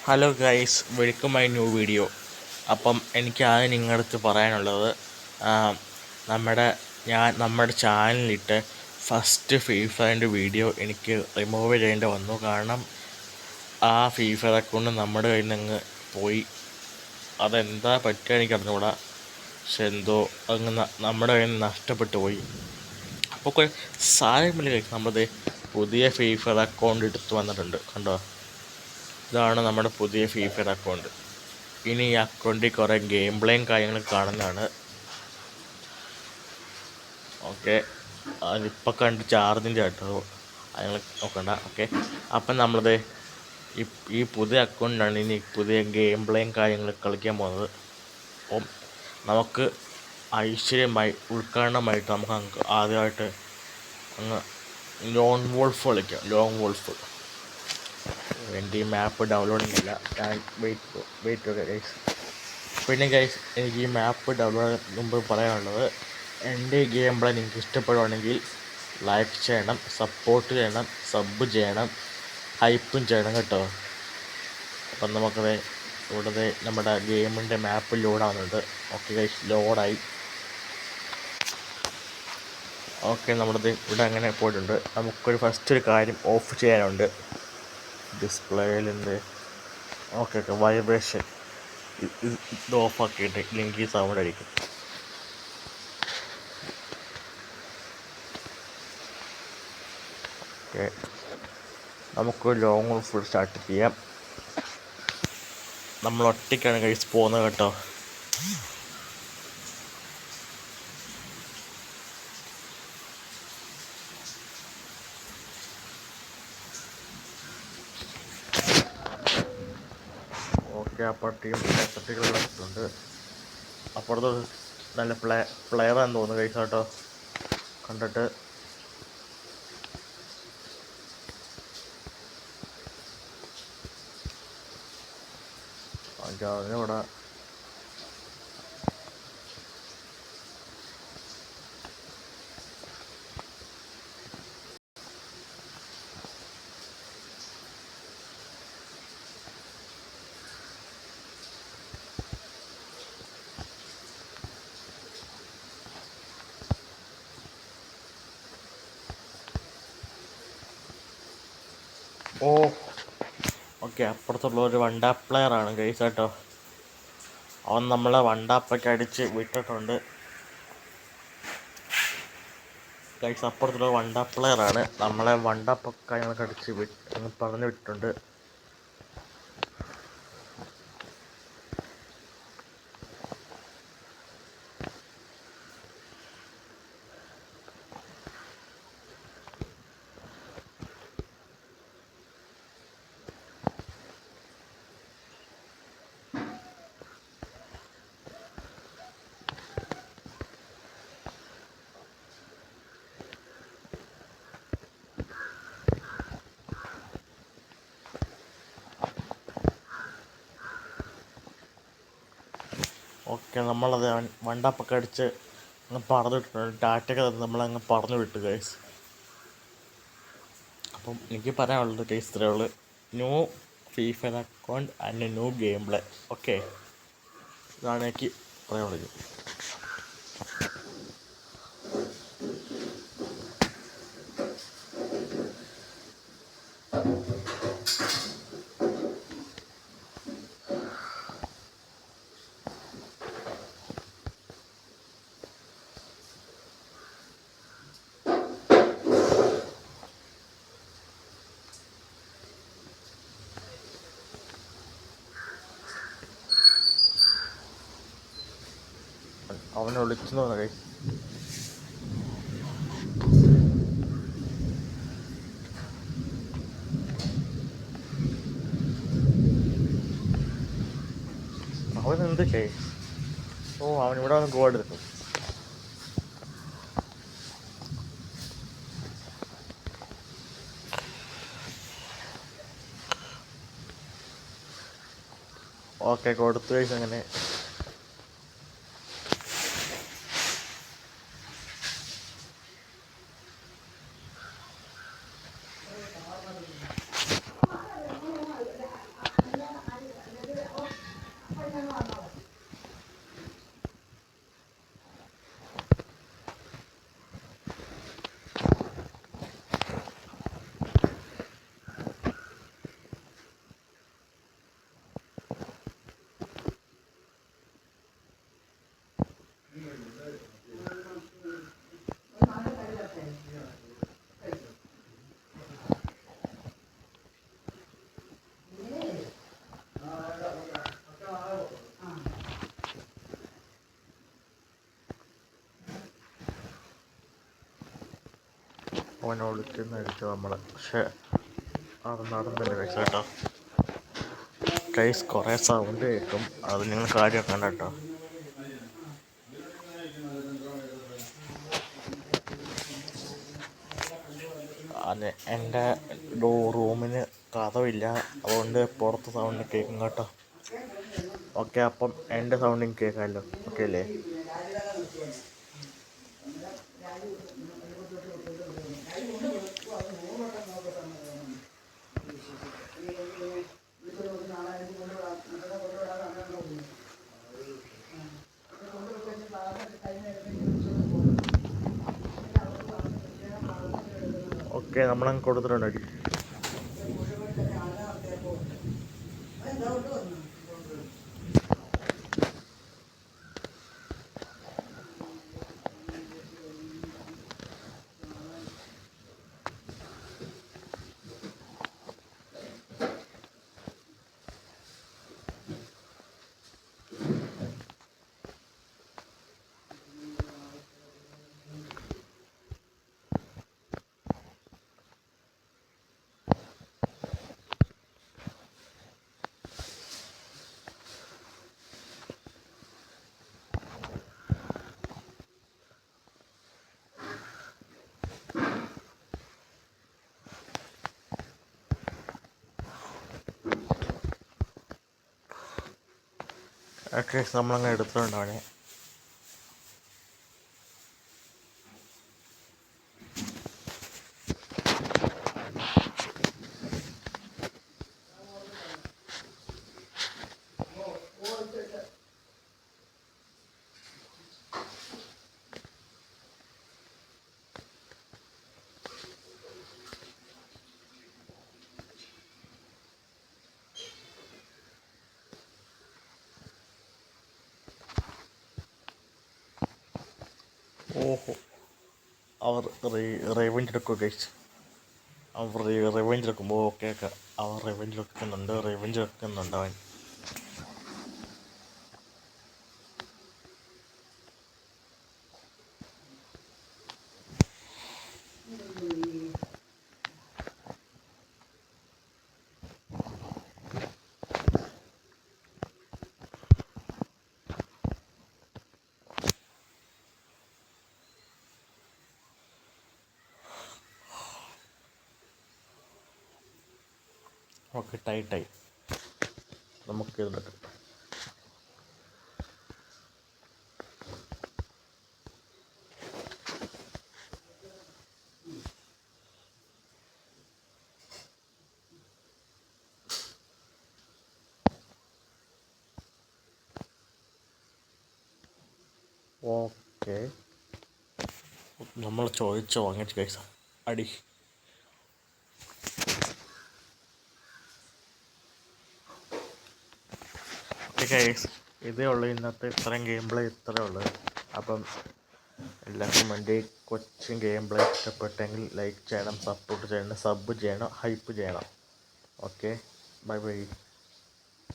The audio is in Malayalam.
Hello guys, welcome my new video. അപ്പം എനിക്ക് ആദ്യം നിങ്ങളുടെ അടുത്ത് പറയാനുള്ളത്, നമ്മുടെ ചാനലിലിട്ട് ഫസ്റ്റ് ഫ്രീ ഫയറിൻ്റെ വീഡിയോ എനിക്ക് റിമൂവ് ചെയ്യേണ്ടി വന്നു. കാരണം ആ ഫ്രീ ഫയർ അക്കൗണ്ട് നമ്മുടെ കയ്യിൽ നിന്ന് പോയി. അതെന്താ പറ്റുക എനിക്ക് അറിഞ്ഞുകൂടാ, പക്ഷെ എന്തോ അങ്ങ് നമ്മുടെ കയ്യിൽ നിന്ന് നഷ്ടപ്പെട്ടു പോയി. അപ്പോൾ സാരമില്ല ഗൈസ്, നമ്മളത് പുതിയ ഫ്രീ ഫയർ അക്കൗണ്ട് എടുത്ത് വന്നിട്ടുണ്ട്. കണ്ടോ, ഇതാണ് നമ്മുടെ പുതിയ ഫ്രീ ഫയർ അക്കൗണ്ട്. ഇനി ഈ അക്കൗണ്ടിൽ കുറേ ഗെയിം പ്ലേയും കാര്യങ്ങളും കാണുന്നതാണ്. ഓക്കെ, അതിപ്പോൾ കണ്ട് ചാർജിൻ്റെ കേട്ടോ, അതിങ്ങൾ നോക്കണ്ട. ഓക്കെ, അപ്പം നമ്മളത് ഈ പുതിയ അക്കൗണ്ടിലാണ് ഇനി പുതിയ ഗെയിം പ്ലേയും കാര്യങ്ങൾ കളിക്കാൻ പോകുന്നത്. അപ്പം നമുക്ക് ഐശ്വര്യമായി ഉദ്ഘാടനമായിട്ട് നമുക്ക് ആദ്യമായിട്ട് അങ്ങ് ലോങ് വോൾഫ് കളിക്കാം. Long wolf. എൻ്റെ ഈ മാപ്പ് ഡൗൺലോഡിംഗ് ഇല്ല, ഞാൻ വെയിറ്റ് ഗൈസ്. പിന്നെ ഗൈസ്, എനിക്ക് ഈ മാപ്പ് ഡൗൺലോഡ് മുമ്പ് പറയാനുള്ളത്, എൻ്റെ ഈ ഗെയിം പ്ലേ നിങ്ങൾക്ക് ഇഷ്ടപ്പെടുവാണെങ്കിൽ ലൈക്ക് ചെയ്യണം, സപ്പോർട്ട് ചെയ്യണം, സബ് ചെയ്യണം, ഹൈപ്പും ചെയ്യണം കേട്ടോ. അപ്പം നമുക്കത് ഇവിടെ നമ്മുടെ ഗെയിമിൻ്റെ മാപ്പ് ലോഡാവുന്നുണ്ട്. ഓക്കെ ഗൈസ്, ലോഡായി. ഓക്കെ, നമ്മളത് ഇവിടെ അങ്ങനെ പോയിട്ടുണ്ട്. നമുക്കൊരു ഫസ്റ്റ് ഒരു കാര്യം ഓഫ് ചെയ്യാനുണ്ട് ഡിസ്പ്ലേയിലുണ്ട്. ഓക്കെ, വൈബ്രേഷൻ ഇത് ഓഫാക്കിയിട്ട്, ഇല്ലെങ്കിൽ ഈ സൗണ്ട് അടിക്കും. ഓക്കെ, നമുക്ക് ലോങ് ഫുൾ സ്റ്റാർട്ട് ചെയ്യാം. നമ്മൾ ഒറ്റയ്ക്കാണ് കഴിച്ച് പോകുന്നത് കേട്ടോ. ഓക്കെ, അപ്പോൾ ടീം സെറ്റുകളുണ്ട്. അപ്പുറത്ത് നല്ല പ്ലെയറാന്ന് തോന്നുന്നു കഴിച്ച കേട്ടോ, കണ്ടിട്ട്. അതിനിവിടെ ഓക്കെ, അപ്പുറത്തുള്ള ഒരു വണ്ടാ പ്ലെയറാണ് ഗൈസ് കേട്ടോ. അവൻ നമ്മളെ വണ്ടാപ്പൊക്കെ അടിച്ച് വിട്ടിട്ടുണ്ട് ഗൈസ്. അപ്പുറത്തുള്ള വണ്ടാ പ്ലെയറാണ് നമ്മളെ വണ്ടാപ്പൊക്കെ ഞങ്ങൾക്ക് അടിച്ച് പറഞ്ഞു വിട്ടിട്ടുണ്ട്. ഓക്കെ, നമ്മളത് വണ്ടാപ്പൊക്കെ അടിച്ച് അങ്ങ് പറഞ്ഞു വിട്ടിട്ടുണ്ട്. ടാറ്റൊക്കെ നമ്മളങ്ങ് പറഞ്ഞു വിട്ടു ഗൈസ്. അപ്പം എനിക്ക് പറയാനുള്ളത് ഗൈസ് ഇത്രയേ ഉള്ളൂ. New free fire account and new game play. Okay, ഇതാണ് എനിക്ക് പറയാനുള്ളത്. അവനെ വിളിച്ചു തോന്നുന്നു ഗൈസ്. അവനെന്ത് ഗൈസ്? അവനിവിടെ വന്ന് ഗോൾ എടുക്കും. ഓക്കെ, കൊടുത്തു ഗൈസ്. അങ്ങനെ ഓനെ വിളിക്കുന്ന അടിച്ചു നമ്മൾ. പക്ഷേ അത് നടന്നില്ല ഗൈസ് കേട്ടോ. ഗൈസ് കുറേ സൗണ്ട് കേൾക്കും, അത് നിങ്ങൾ കാര്യമാക്കണ്ട കേട്ടോ. അതെ, എൻ്റെ റൂമിന് കഥവില്ല, അതുകൊണ്ട് പുറത്ത് സൗണ്ട് കേൾക്കും കേട്ടോ. ഓക്കെ, അപ്പം എൻ്റെ സൗണ്ടിങ് കേൾക്കാമല്ലോ. ഓക്കെ അല്ലേ? ഓക്കെ, നമ്മളങ്ങ് കൊടുത്തിട്ടുണ്ട് അടി. ഓക്കെ, നമ്മളങ്ങ് എടുത്തിട്ടുണ്ടാവണേ. ഓഹോ, അവർ റിവെഞ്ച് എടുക്കുക ഗൈസ്. അവർ റിവെഞ്ച് എടുക്കുമ്പോൾ ഓക്കെ ഒക്കെ അവൻ റിവെഞ്ച് വെക്കുന്നുണ്ട് അവൻ. ഓക്കെ, ടൈറ്റായി. നമുക്ക് ഇതിലിട്ട് ഓക്കെ, നമ്മൾ ചോദിച്ചോ വാങ്ങിച്ച് കഴിച്ച അടി. ഓക്കെ ഗൈസ്, ഇതേ ഉള്ളൂ ഇന്നത്തെ ഇത്രയും ഗെയിം പ്ലേ, ഇത്രയേ ഉള്ളൂ. അപ്പം എല്ലാവർക്കും വേണ്ടി കൊച്ചും ഗെയിം പ്ലേ ഇഷ്ടപ്പെട്ടെങ്കിൽ ലൈക്ക് ചെയ്യണം, സപ്പോർട്ട് ചെയ്യണം, സബ് ചെയ്യണം, ഹൈപ്പ് ചെയ്യണം. Okay, bye bye.